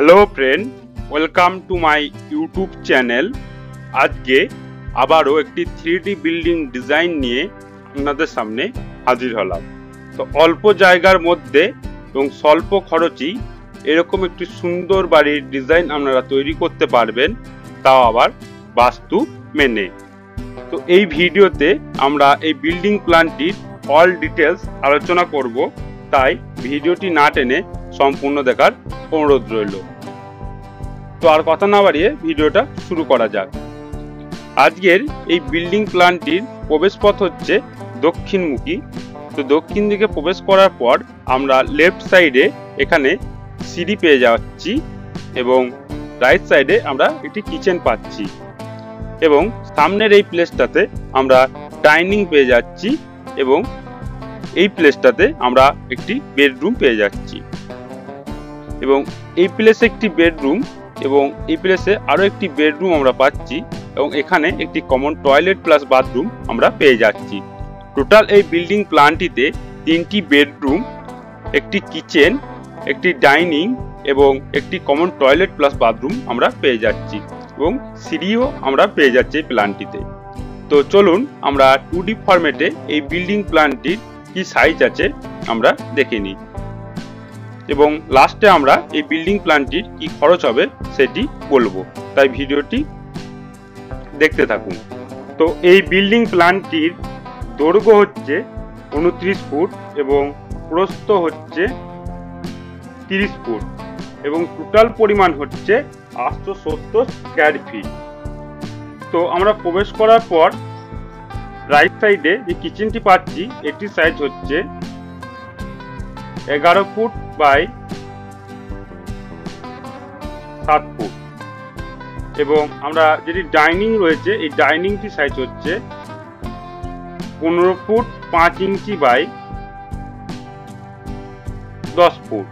Hello friend, welcome to my YouTube channel. আজকে আবারও একটি 3D বিল্ডিং ডিজাইন নিয়ে আপনাদের সামনে হাজির হলাম। তো অল্প জায়গার মধ্যে এবং স্বল্প খরচেই এরকম একটি সুন্দর বাড়ির ডিজাইন আপনারা তৈরি করতে পারবেন, তাও আবার বাস্তু মেনে। তো এই ভিডিওতে আমরা এই বিল্ডিং প্ল্যানটির অল ডিটেলস আলোচনা করব, তাই ভিডিওটি না টেনে সম্পূর্ণ দেখার অনুরোধ রইল। তো আর কথা না বাড়িয়ে ভিডিওটা শুরু করা যাক। আজকের এই বিল্ডিং প্ল্যানটির প্রবেশপথ হচ্ছে দক্ষিণমুখী। তো দক্ষিণ দিকে প্রবেশ করার পর আমরা লেফট সাইডে এখানে সিঁড়ি পেয়ে যাচ্ছি এবং রাইট সাইডে আমরা একটি কিচেন পাচ্ছি এবং সামনের এই প্লেসটাতে আমরা ডাইনিং পেয়ে যাচ্ছি এবং এই প্লেসটাতে আমরা একটি বেডরুম পেয়ে যাচ্ছি এবং এই প্লেসে একটি বেডরুম এবং এই প্লেসে আরও একটি বেডরুম আমরা পাচ্ছি এবং এখানে একটি কমন টয়লেট প্লাস বাথরুম আমরা পেয়ে যাচ্ছি। টোটাল এই বিল্ডিং প্ল্যানটিতে 3টি বেডরুম, একটি কিচেন, একটি ডাইনিং এবং একটি কমন টয়লেট প্লাস বাথরুম আমরা পেয়ে যাচ্ছি এবং সিঁড়িও আমরা পেয়ে যাচ্ছি এই প্ল্যানটিতে। তো চলুন আমরা 2D ফরম্যাটে এই বিল্ডিং প্ল্যানটির কি সাইজ আছে আমরা দেখে নিই এবং লাস্টে আমরা এই বিল্ডিং প্ল্যানটির কি খরচ হবে সেটি বলবো, তাই ভিডিওটি দেখতে থাকুন। তো এই বিল্ডিং প্ল্যানটির দৈর্ঘ্য হচ্ছে 29 ফুট এবং প্রস্থ হচ্ছে 30 ফুট এবং টোটাল পরিমাণ হচ্ছে 870 স্কয়ার ফিট। তো আমরা প্রবেশ করার পর রাইট সাইডে যে কিচেনটি পাচ্ছি এটির সাইজ হচ্ছে 11 ফুট বাই 7 ফুট এবং আমরা যেটি ডাইনিং রয়েছে এই ডাইনিংটি সাইজ হচ্ছে 15 ফুট 5 ইঞ্চি বাই 10 ফুট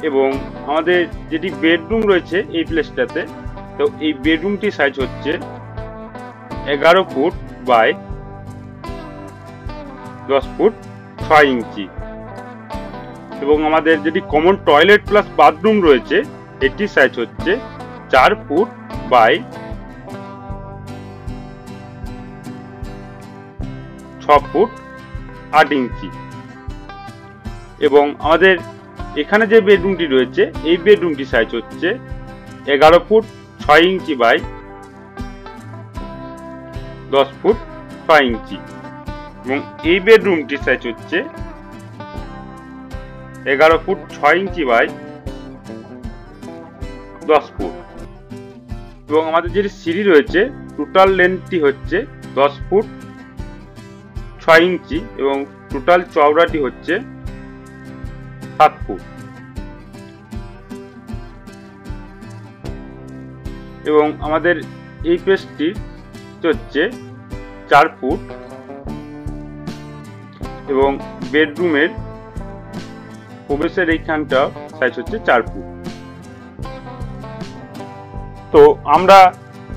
এবং আমাদের যেটি বেডরুম রয়েছে এই প্লেসটাতে, তো এই বেডরুমটি সাইজ হচ্ছে 11 ফুট বাই 10 ফুট 6 ইঞ্চি এবং আমাদের যেটি কমন টয়লেট প্লাস বাথরুম রয়েছে এটি সাইজ হচ্ছে 4 ফুট বাই 6 ফুট 8 ইঞ্চি এবং আমাদের এখানে যে বেডরুমটি রয়েছে এই বেডরুমটি সাইজ হচ্ছে 11 ফুট 6 ইঞ্চি বাই 10 ফুট 6 ইঞ্চি এবং এই বেডরুমটির সাইজ হচ্ছে 11 ফুট 6 ইঞ্চি বাই 10 ফুট এবং আমাদের যে সিঁড়ি রয়েছে টোটাল লেন্থটি হচ্ছে 10 ফুট 6 ইঞ্চি এবং টোটাল চওড়াটি হচ্ছে 7 ফুট এবং আমাদের এই পেজটি হচ্ছে 4 ফুট এবং বেডরুমের প্রবেশের এইখানটা সাইজ হচ্ছে 4 ফুট। তো আমরা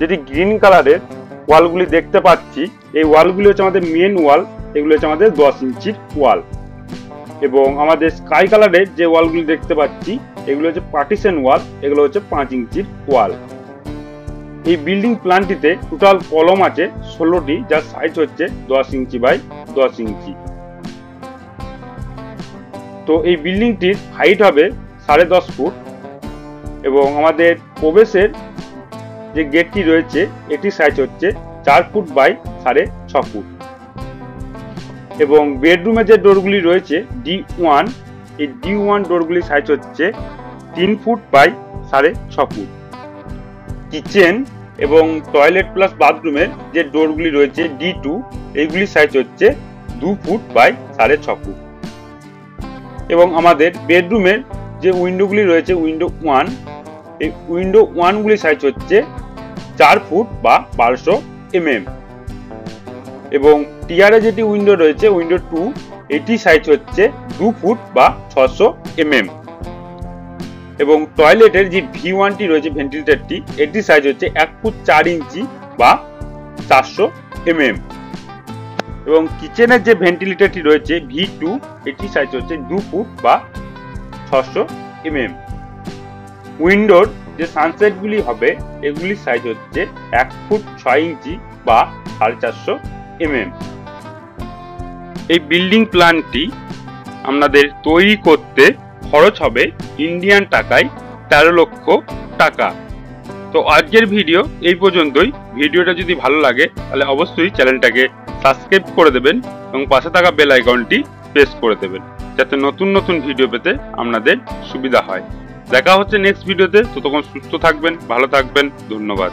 যেটি গ্রিন কালারের ওয়ালগুলি দেখতে পাচ্ছি এই ওয়ালগুলি হচ্ছে আমাদের মেন ওয়াল, এগুলো হচ্ছে আমাদের 10 ইঞ্চির ওয়াল এবং আমাদের স্কাই কালারের যে ওয়ালগুলি দেখতে পাচ্ছি এগুলো হচ্ছে পার্টিশন ওয়াল, এগুলো হচ্ছে 5 ইঞ্চির ওয়াল। এই বিল্ডিং প্ল্যানটিতে টোটাল কলম আছে 16টি, যার সাইজ হচ্ছে 10 ইঞ্চি বাই 10 ইঞ্চি। তো এই বিল্ডিংটির হাইট হবে 10.5 ফুট এবং আমাদের প্রবেশের যে গেটটি রয়েছে এটির সাইজ হচ্ছে 4 ফুট বাই 6.5 ফুট এবং বেডরুমে যে ডোরগুলি রয়েছে D1, এই D1 ডোরগুলির সাইজ হচ্ছে 3 ফুট বাই 6.5 ফুট। কিচেন এবং টয়লেট প্লাস বাথরুমের যে ডোরগুলি রয়েছে D2, এইগুলির সাইজ হচ্ছে 2 ফুট বাই 6.5 ফুট এবং আমাদের বেডরুমের যে উইন্ডোগুলি রয়েছে উইন্ডো 1, এই উইন্ডো 1গুলি সাইজ হচ্ছে 4 ফুট বা 1200 mm এবং টিয়ারে যেটি উইন্ডো রয়েছে উইন্ডো 2, এটি সাইজ হচ্ছে 2 ফুট বা 600 mm এবং টয়লেটের যে V1টি রয়েছে ভেন্টিলেটরটি এটি সাইজ হচ্ছে 1 ফুট 4 ইঞ্চি বা 400 mm এবং কিচেনের যে ভেন্টিলেটরটি রয়েছে V2, এটি সাইজ হচ্ছে 2 ফুট বা 600 mm উইন্ডোর যে সানসেটগুলি হবে এগুলির সাইজ হচ্ছে 1 ফুট 6 ইঞ্চি বা 450 mm। এই বিল্ডিং প্ল্যানটি আপনাদের তৈরি করতে খরচ হবে ইন্ডিয়ান টাকায় 13 লক্ষ টাকা। তো আজকের ভিডিও এই পর্যন্তই। ভিডিওটা যদি ভালো লাগে তাহলে অবশ্যই চ্যানেলটাকে সাবস্ক্রাইব করে দেবেন এবং পাশে থাকা বেল আইকনটি প্রেস করে দেবেন, যাতে নতুন নতুন ভিডিও পেতে আপনাদের সুবিধা হয়। দেখা হচ্ছে নেক্সট ভিডিওতে। ততক্ষণ সুস্থ থাকবেন, ভালো থাকবেন। ধন্যবাদ।